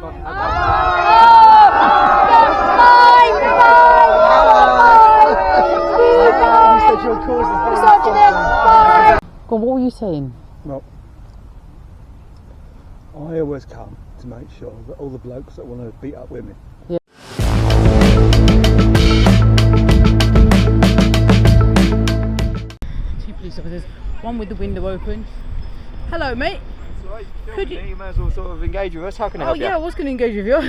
Go on, what were you saying? Well, I always come to make sure that all the blokes that want to beat up women. Yeah. Two police officers, one with the window open. Hello, mate. Could you might as well sort of engage with us. How can I help you? Oh yeah, I was going to engage with you.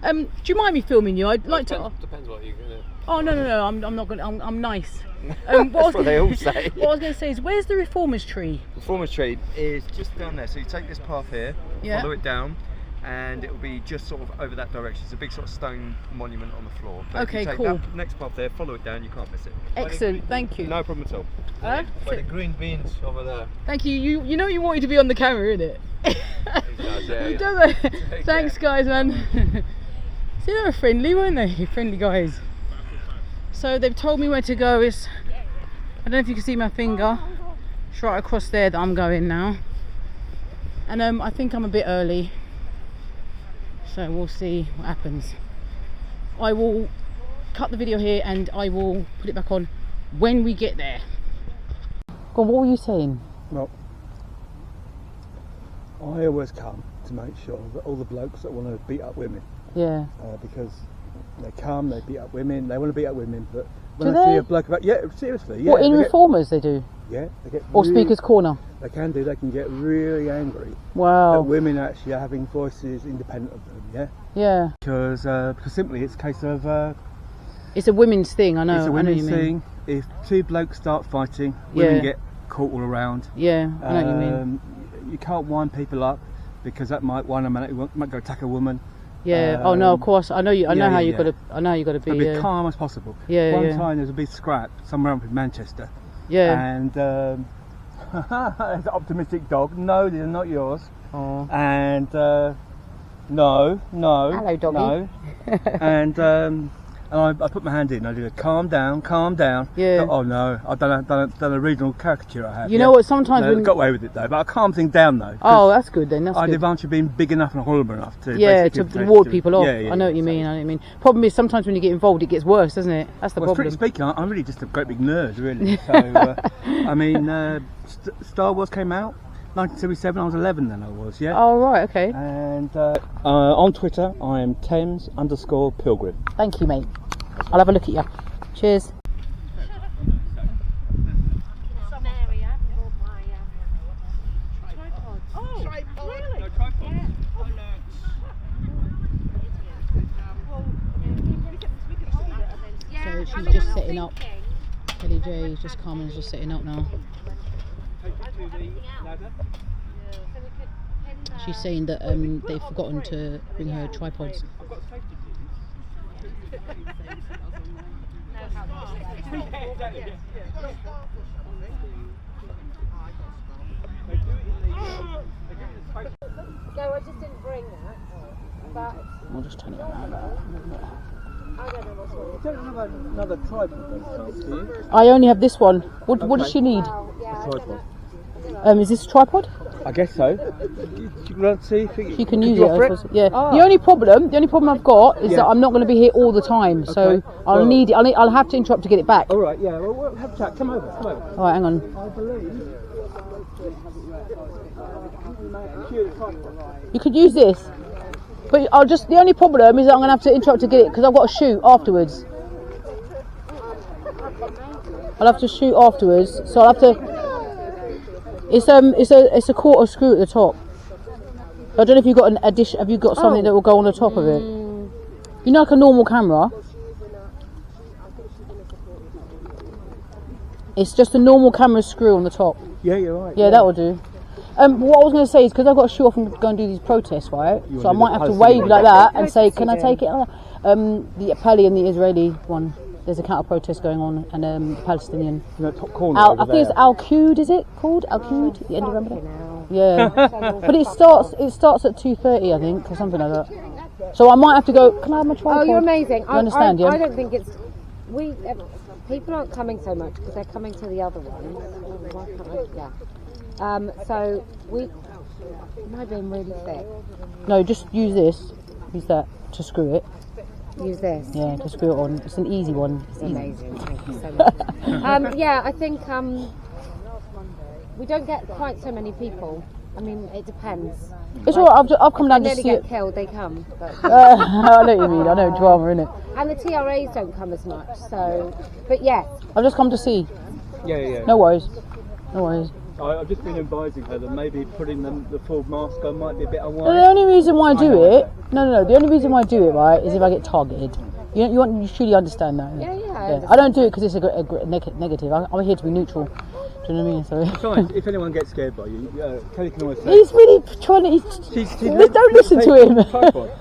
Do you mind me filming you? I'd like to. Depends what you're gonna. Oh no, I'm not going. I'm nice. That's what they all say. What I was going to say is, where's the reformers tree? The reformers tree is just down there. So you take this path here, follow it down, and it will be just sort of over that direction. It's a big sort of stone monument on the floor. But Okay, if you take cool. that next path there, follow it down. You can't miss it. Excellent, thank you. No problem at all. By the green beans over there. Thank you. You know you wanted to be on the camera, innit? You don't know. Thanks, guys, man. See, they were friendly, weren't they? Friendly guys. So they've told me where to go. I don't know if you can see my finger. It's right across there that I'm going now. And I think I'm a bit early. So we'll see what happens. I will cut the video here and I will put it back on when we get there. Go on, what were you saying? Well, I always come to make sure that all the blokes that want to beat up women. Yeah. Because they come, they beat up women, they want to beat up women, but when Do they see they? a bloke about, yeah, seriously, yeah. What, in reformers they do? Yeah, they get Or really, Speaker's Corner? They can do, they can get really angry. Wow. That women actually are having voices independent of them, yeah? Yeah. Because simply it's a case of... It's a women's thing, I know. it's a I know women's what you mean. thing. If two blokes start fighting, women Yeah. get caught all around. Yeah, I know what you mean. You can't wind people up because that might might go attack a woman. Yeah. Oh no, of course. I know you. I know how you yeah. got to. I know how you got to be. Be as calm as possible. Yeah, One yeah. time there was a big scrap somewhere up in Manchester. Yeah. And it's an optimistic dog. No, they're not yours. Oh. And no. Hello, doggy. No. And I put my hand in. I did calm down. Yeah. Oh no, I've done a regional caricature. I have. You know what? Sometimes I when got away with it though, but I calmed things down though. oh, that's good then. That's I'd good. advantage being big enough and horrible enough to Yeah, to ward people off. Yeah, I know what you mean. I know what you mean. Problem is sometimes when you get involved, it gets worse, doesn't it? That's the Well, problem. strictly speaking, I'm really just a great big nerd, really. So, I mean, Star Wars came out 1977. I was 11 then. I was, yeah. Oh right, okay. And on Twitter, I am Thames_Pilgrim. Thank you, mate. I'll have a look at you. Cheers. So she's just setting up. Kelly J is just coming, just setting up now. She's saying that they've forgotten to bring her tripods. No, I just didn't bring that. But I'll just turn it around. I don't know what's wrong. You don't have another tripod, do you? I only have this one. What does she need? Yeah, Tripod. Is this a tripod? I guess so. You can see if She can use it. offer I suppose. Yeah. The only problem I've got is that I'm not going to be here all the time, so Okay. I'll Well- need it. I'll have to interrupt to get it back. All right, yeah. Well, we'll have a chat. Come over. All right, hang on. I believe. You could use this, but the only problem is that I'm going to have to interrupt to get it because I've got to shoot afterwards. I'll have to shoot afterwards, so I'll have to. It's a quarter screw at the top. I don't know if you've got an addition. Have you got something that will go on the top of it? You know, like a normal camera. It's just a normal camera screw on the top. Yeah, you're right. Yeah, that will do. What I was going to say is because I've got to shoot off and go and do these protests, right? So I might have to wave like that and say, "Can I take it?" The Pali and the Israeli one. There's a counter protest going on, and the Palestinian. You know, top corner. I think it's Al-Qud, is it called Al-Qud? The end of Ramadan. Yeah, but it starts at 2:30, I think, or something like that. So I might have to go. Can I have my tripod? Oh, you're amazing. You understand? I don't think it's. People aren't coming so much because they're coming to the other one. Yeah. So Am I being really thick? No, just use this. Use that to screw it. Use this? Yeah, to screw it on. It's an easy one. It's amazing. Thank you so much. Yeah, I think we don't get quite so many people. I mean, it depends. It's alright, I've come down to nearly see get it. killed, they come. But, I know what you mean, I know, drama, innit? and the TRAs don't come as much, so... But yes. I've just come to see. Yeah. No worries. No worries. I've just been advising her that maybe putting the full mask on might be a bit The unwise. only reason why I do it... No. The only reason why I do it, right, is if I get targeted. You truly understand that, innit? Yeah. I don't do it because it's a negative. I'm here to be neutral. Do you know what I mean? Sorry. Besides, if anyone gets scared by you, Kelly can always say... He's really trying to... Don't listen to him.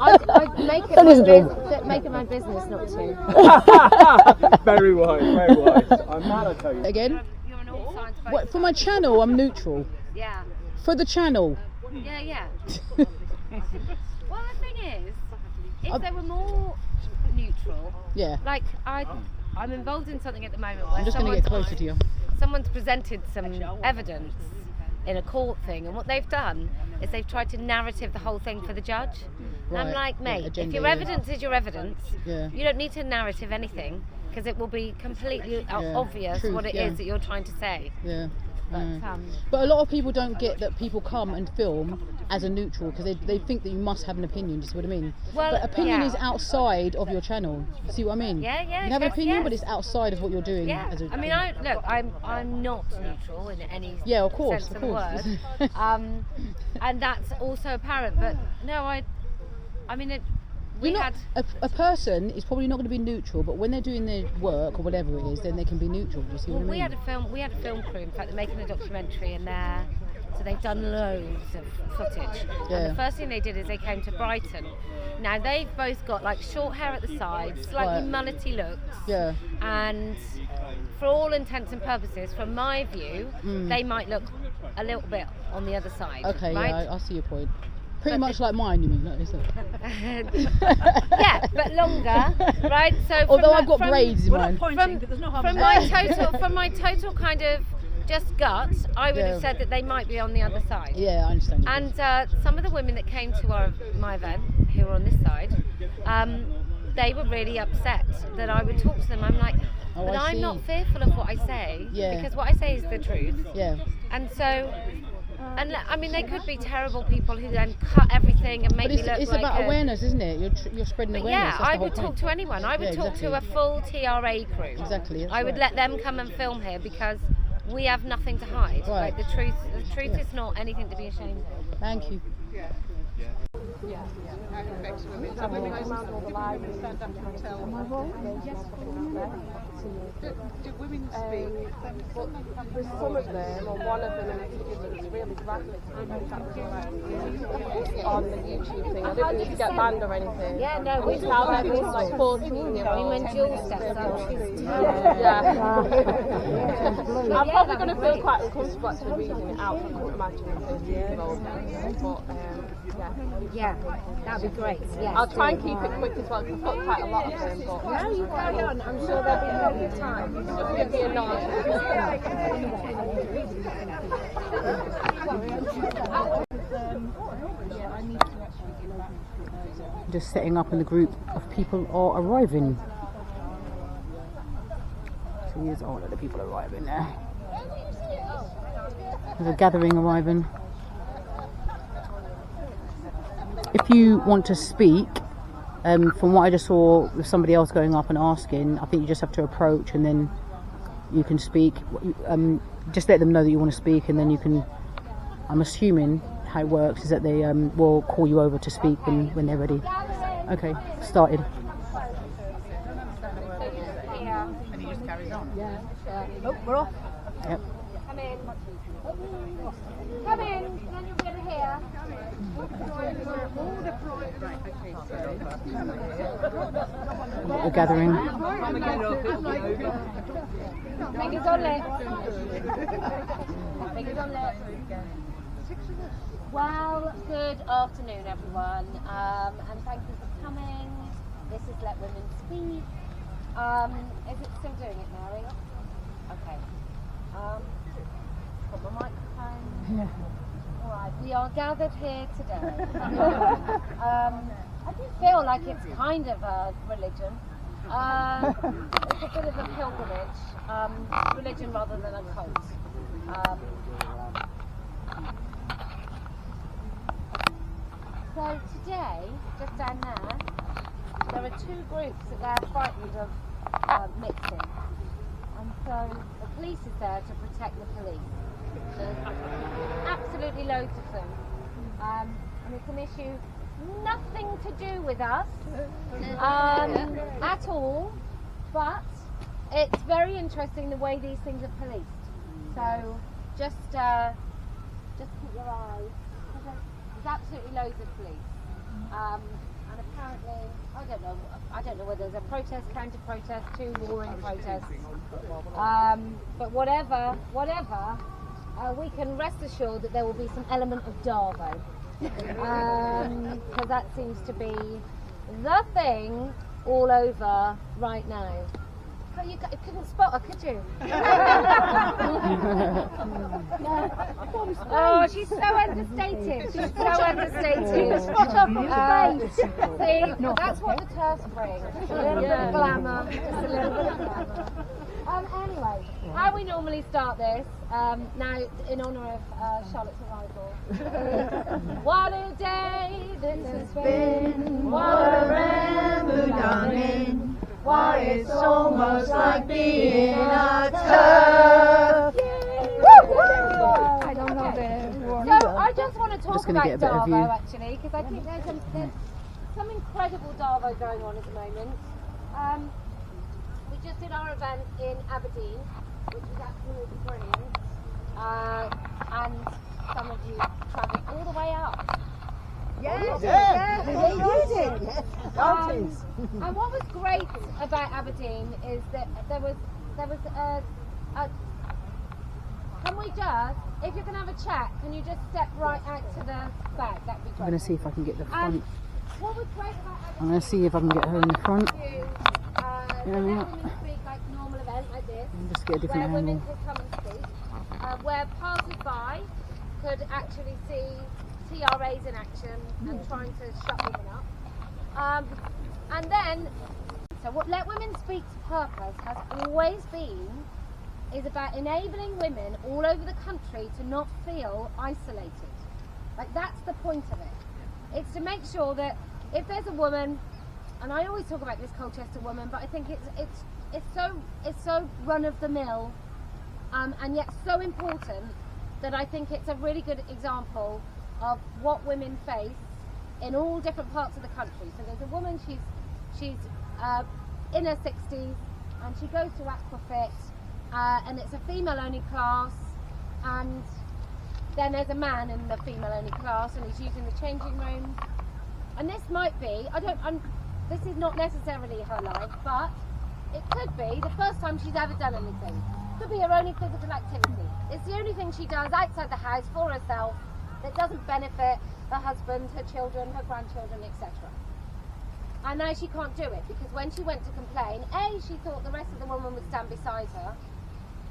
I make it make it my business not to. Very wise. I'm mad, I tell you. Again? You're an all science What, for my channel, I'm neutral. Yeah. For the channel. Yeah. Well, the thing is, if they were more neutral, Yeah. like I'm involved in something at the moment where I'm just going to get closer to you. someone's presented some evidence in a court thing, and what they've done is they've tried to narrative the whole thing for the judge. And I'm like, mate, agenda, if your evidence is your evidence, Yeah. you don't need to narrative anything, because it will be completely obvious Truth, what it is that you're trying to say. Yeah. But a lot of people don't get that people come and film as a neutral because they think that you must have an opinion. Do you see what I mean? Well, but opinion yeah. is outside of your channel. See what I mean? Yeah. You have an yes, opinion, yes. but it's outside of what you're doing. Yeah, As a, I mean, I'm not neutral in any of course, sense of of the course. word, and that's also apparent. But no, I mean, a person is probably not going to be neutral, but when they're doing their work or whatever it is, then they can be neutral. Do you see what I mean? we had a film crew. In fact, they're making a documentary in there. So they've done loads of footage. Yeah. And the first thing they did is they came to Brighton. Now they've both got like short hair at the sides, slightly mullety looks. Yeah. And for all intents and purposes, from my view, they might look a little bit on the other side. Okay, right? yeah, I see your point. Pretty much like mine, you mean? No, is it? Yeah, but longer, right? So although I've got braids in mine. From my total kind of just gut, I would have said that they might be on the other side. Yeah, I understand. And some of the women that came to my event, who were on this side, they were really upset that I would talk to them. I'm like, but I'm not fearful of what I say, because what I say is the truth. Yeah. And so, and I mean, they could be terrible people who then cut everything and make me look like. It's about awareness, isn't it? You're spreading awareness. Yeah, That's I the whole would talk point. to anyone. I would talk to a full TRA crew. Exactly. I would let them come and film here because we have nothing to hide. Right. Like the truth is not anything to be ashamed of. Thank you. Do women speak? There's some of them, or one of them in particular that's really graphic. On the YouTube thing. I didn't need to get banned or anything. Yeah, no, we found that it was like 14 years I mean, old. when Jules steps up, she's I'm probably going to feel quite uncomfortable actually reading it out. I couldn't imagine it 13-year-old. But yeah, that'd be great. Yeah, I'll try and keep it quick as well because I've got quite a lot of them. But no, you carry on. I'm sure there'll be plenty of time. just give me a nod. Just setting up, and the group of people are arriving. So here's all of the people arriving there. There's a gathering arriving. If you want to speak, from what I just saw with somebody else going up and asking, I think you just have to approach and then you can speak. Just let them know that you want to speak, and then you can, I'm assuming how it works is that they will call you over to speak when they're ready. Okay, started. And he just carries on. Yeah. Oh, we're off. Yep. Come in. Come in, then you'll be able to hear. We're gathering. Fingers on lips. Fingers on lips. Well, good afternoon, everyone, and thank you for coming. This is Let Women Speak. Is it still doing it, Mary? Okay. Put my microphone. Yeah. Alright, we are gathered here today. I do feel like it's kind of a religion. It's a bit of a pilgrimage, religion rather than a cult. So today, just down there are two groups that they're frightened of mixing. And so the police is there to protect the police. There's absolutely loads of them. And it's an issue nothing to do with us at all, but it's very interesting the way these things are policed. So just keep your eyes. There's absolutely loads of police. And apparently, I don't know whether there's a protest, counter-protest, two warring protests. But whatever, we can rest assured that there will be some element of Darvo. Because that seems to be the thing all over right now. Oh, you couldn't spot her, could you? Oh, she's so understated. She's so understated. See, that's what the turfs bring. Just a little bit of glamour. Just a little bit of glamour. Anyway, how we normally start this, now in honour of Charlotte's arrival. What a day this has been, what a ramble down in. Why, it's almost like being a turf. I don't know the. So I just want to talk about Darvo actually, because I think there's some incredible Darvo going on at the moment. We just did our event in Aberdeen, which was absolutely brilliant, and some of you travelled all the way up. Yes, you did. And what was great about Aberdeen is that there was can we just, if you can have a chat, can you just step right out to the back? That'd be great. I'm going to see if I can get the front. What was great about Aberdeen? I'm going to see if I can get her in the front. Let women speak like normal event like this, just get a different where angle. women could come and speak, where passers-by could actually see TRAs in action and trying to shut women up. And then, so what Let Women Speak's purpose has always been is about enabling women all over the country to not feel isolated. Like, that's the point of it. It's to make sure that if there's a woman, and I always talk about this Colchester woman, but I think it's so run of the mill, and yet so important that I think it's a really good example of what women face in all different parts of the country. So there's a woman, she's in her 60s, and she goes to Aquafit, and it's a female-only class, and then there's a man in the female-only class, and he's using the changing room. And this might be, this is not necessarily her life, but it could be the first time she's ever done anything. It could be her only physical activity. It's the only thing she does outside the house for herself that doesn't benefit her husband, her children, her grandchildren, etc. And now she can't do it because when she went to complain, she thought the rest of the women would stand beside her,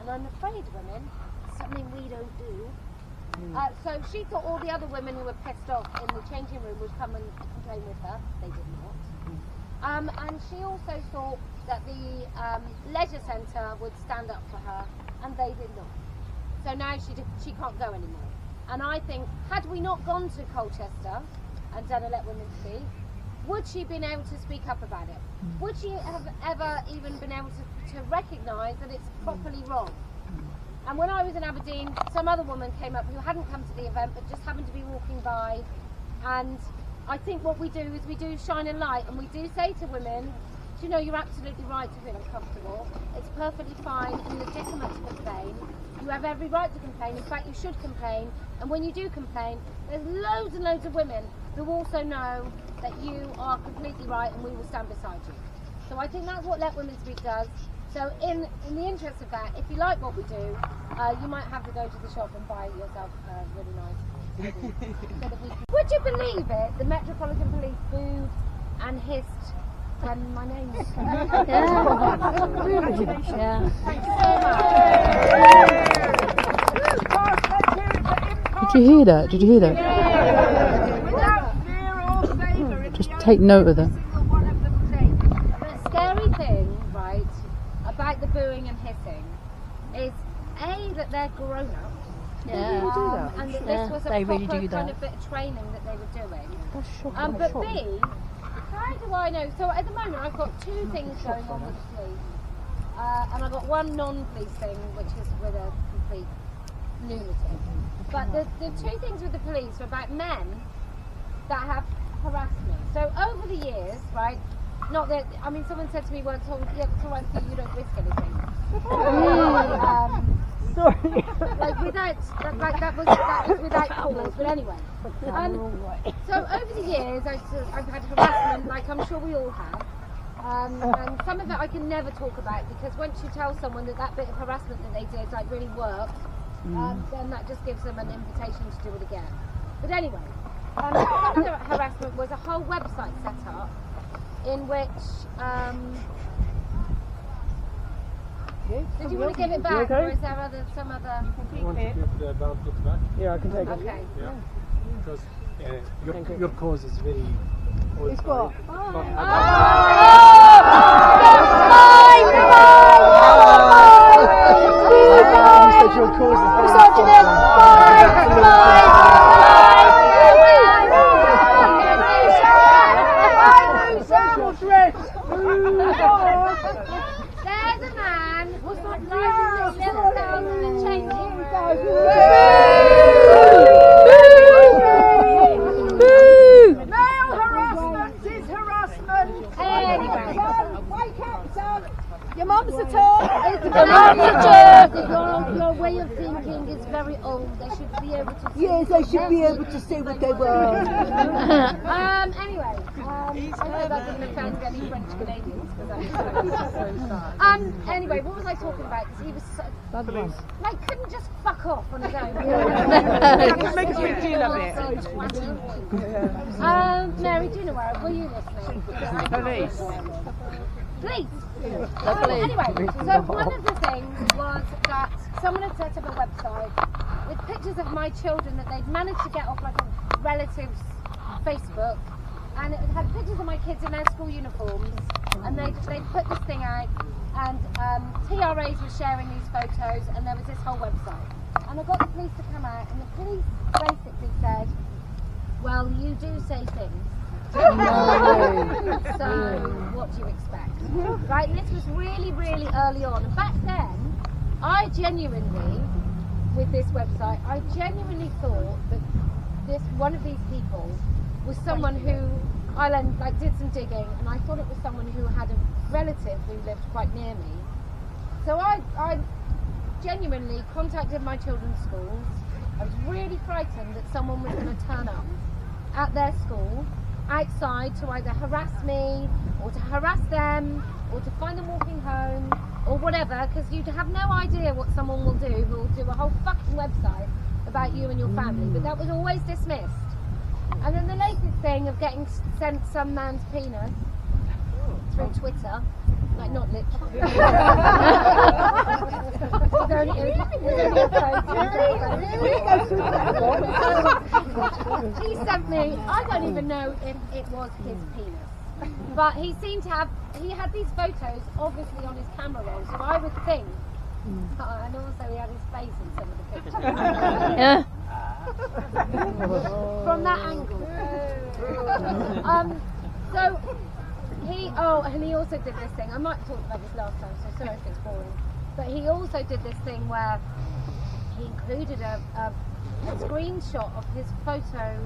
and I'm afraid, women, something we don't do. So she thought all the other women who were pissed off in the changing room would come and complain with her. They did not. And she also thought that the leisure centre would stand up for her, and they did not. So now she can't go anymore. And I think, had we not gone to Colchester and done a Let Women Speak, would she have been able to speak up about it? Would she have ever even been able to recognise that it's properly wrong? And when I was in Aberdeen, some other woman came up who hadn't come to the event but just happened to be walking by. And I think what we do is we do shine a light, and we do say to women, you know, you're absolutely right to feel uncomfortable. It's perfectly fine and legitimate to complain. You have every right to complain. In fact, you should complain. And when you do complain, there's loads and loads of women who also know that you are completely right and we will stand beside you. So I think that's what Let Women Speak does. So in the interest of that, if you like what we do, you might have to go to the shop and buy yourself a really nice hoodie. So that we can... Would you believe it? The Metropolitan Police booed and hissed when my name was Thank you so much. Did you hear that? Did you hear that? Just take note of that. The scary thing, right, about the booing and hissing is that they're grown up. Yeah, and that this was a they proper really do kind that. of bit of training that they were doing. That's shocking. But that's B, shocking. how do I know? So at the moment I've got two things going on with the police. And I've got one non-police thing, which is with a complete lunatic. But the two things with the police are about men that have harassed me. So over the years, right, not that, I mean, someone said to me once, oh, yeah, it's all right for you, you don't risk anything. Sorry. Like without, that was without cause, but anyway. So over the years, I've had harassment, like I'm sure we all have. And some of it I can never talk about because once you tell someone that bit of harassment that they did like really worked, then that just gives them an invitation to do it again. But anyway, some of the harassment was a whole website set up in which did you want to give it back, or is there some other? You want to give the bounty back? Yeah, I can take it. Okay. Yeah. Because your cause is very old. It's what? You said your cause There's a man who's got life in little girls in the changing room. Male harassment is harassment. Anyway. Wake up, son. Your mum's a turd. Your way of thinking is very old. They should be able to. Yes, they should be able to say what they want. Anyway, I know that doesn't offend any French Canadians. Anyway, what was I talking about? Because he was so, like, couldn't just fuck off on his own. Make a big deal of it. Mary, do you know where? Were you listening? Police. Please. Anyway, so one of the things was that someone had set up a website with pictures of my children that they'd managed to get off like a relative's Facebook, and it had pictures of my kids in their school uniforms, and they put this thing out, and TRAs were sharing these photos, and there was this whole website. And I got the police to come out, and the police basically said, well, you do say things. So what do you expect? Right, and this was really, really early on. And back then, I genuinely, with this website, I genuinely thought that one of these people was someone who I then did some digging, and I thought it was someone who had a relative who lived quite near me. So I genuinely contacted my children's schools. I was really frightened that someone was going to turn up at their school outside to either harass me or to harass them or to find them walking home or whatever, because you have no idea what someone will do who will do a whole fucking website about you and your family. But that was always dismissed. And then the latest thing of getting sent some man's penis through Twitter, like not literally. It was only a post. He sent me, I don't even know if it was his penis, but he seemed to have, he had these photos obviously on his camera roll, so I would think, and also he had his face in some of the pictures. Yeah. From that angle. So and he also did this thing. I might have talked about this last time, so sorry if it's boring. But he also did this thing where he included a screenshot of his photo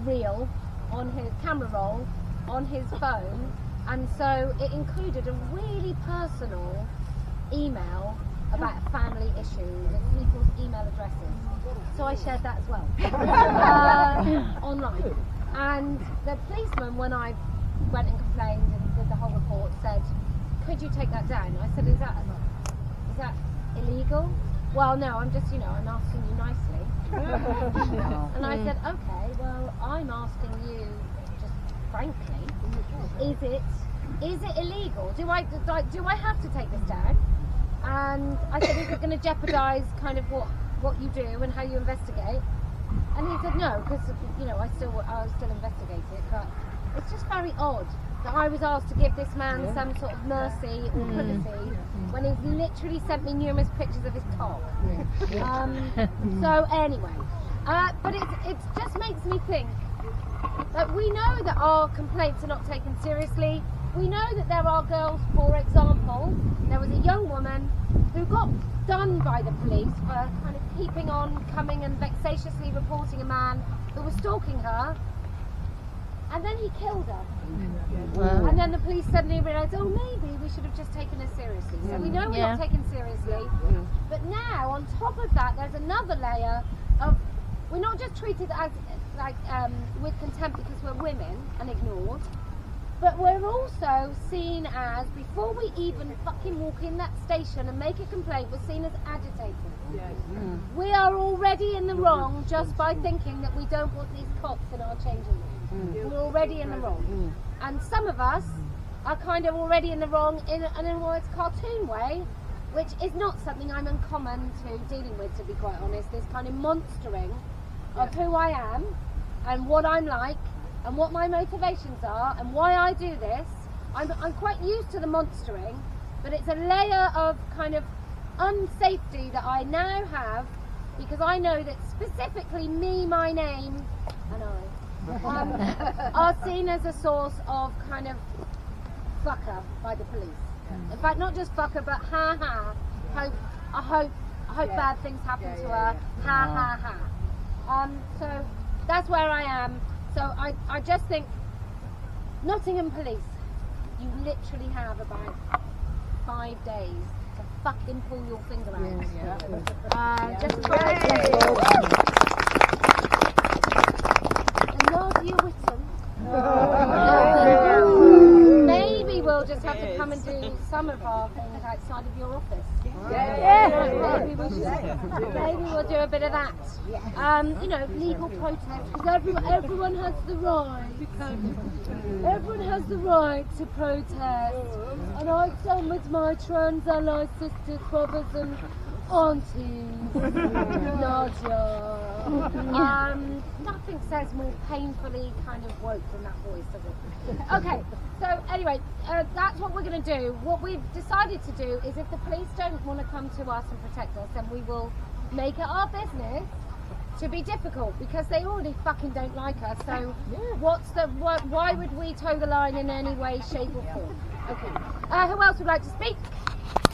reel on his camera roll on his phone, and so it included a really personal email about a family issue with people's email addresses. So I shared that as well online. And the policeman, when I went and complained and did the whole report, said, "Could you take that down?" I said, "Is that illegal?" "Well, no, I'm just, I'm asking you nicely." And I said, "Okay, well, I'm asking you just frankly, is it illegal? Do I have to take this down?" And I said, "Is it going to jeopardise kind of what you do and how you investigate?" And he said no, because I was still investigating it, but it's just very odd that I was asked to give this man some sort of mercy or privacy when he's literally sent me numerous pictures of his cock. So anyway, but it just makes me think that we know that our complaints are not taken seriously. We know that there are girls, for example, there was a young woman who got done by the police for kind of keeping on coming and vexatiously reporting a man who was stalking her, and then he killed her. And then the police suddenly realised, oh, maybe we should have just taken her seriously. So we know we're not taken seriously, but now on top of that there's another layer of, we're not just treated as with contempt because we're women and ignored, but we're also seen as, before we even fucking walk in that station and make a complaint, we're seen as agitated. We are already in the wrong just by thinking that we don't want these cops in our changing room. We're already in the wrong. And some of us are kind of already in the wrong in an almost cartoon way, which is not something I'm uncommon to dealing with, to be quite honest. This kind of monstering of who I am and what I'm like and what my motivations are and why I do this. I'm quite used to the monstering, but it's a layer of kind of unsafety that I now have, because I know that specifically me, my name, and I are seen as a source of kind of fucker by the police. In fact, not just fucker, but I hope bad things happen to her. So that's where I am. So I just think, Nottingham Police, you literally have about 5 days to fucking pull your finger out. Just try it. And love you written. Maybe we'll just have to come and do some of our things outside of your office. Maybe we'll do a bit of that. Legal protest, because everyone has the right. Everyone has the right to protest. And I've done with my trans ally sisters, brothers and aunties. Nadia. Nothing says more painfully kind of woke than that voice, does it? Okay, so anyway, that's what we're going to do. What we've decided to do is, if the police don't want to come to us and protect us, then we will make it our business to be difficult, because they already fucking don't like us. So why would we toe the line in any way, shape or form? Okay. Who else would like to speak?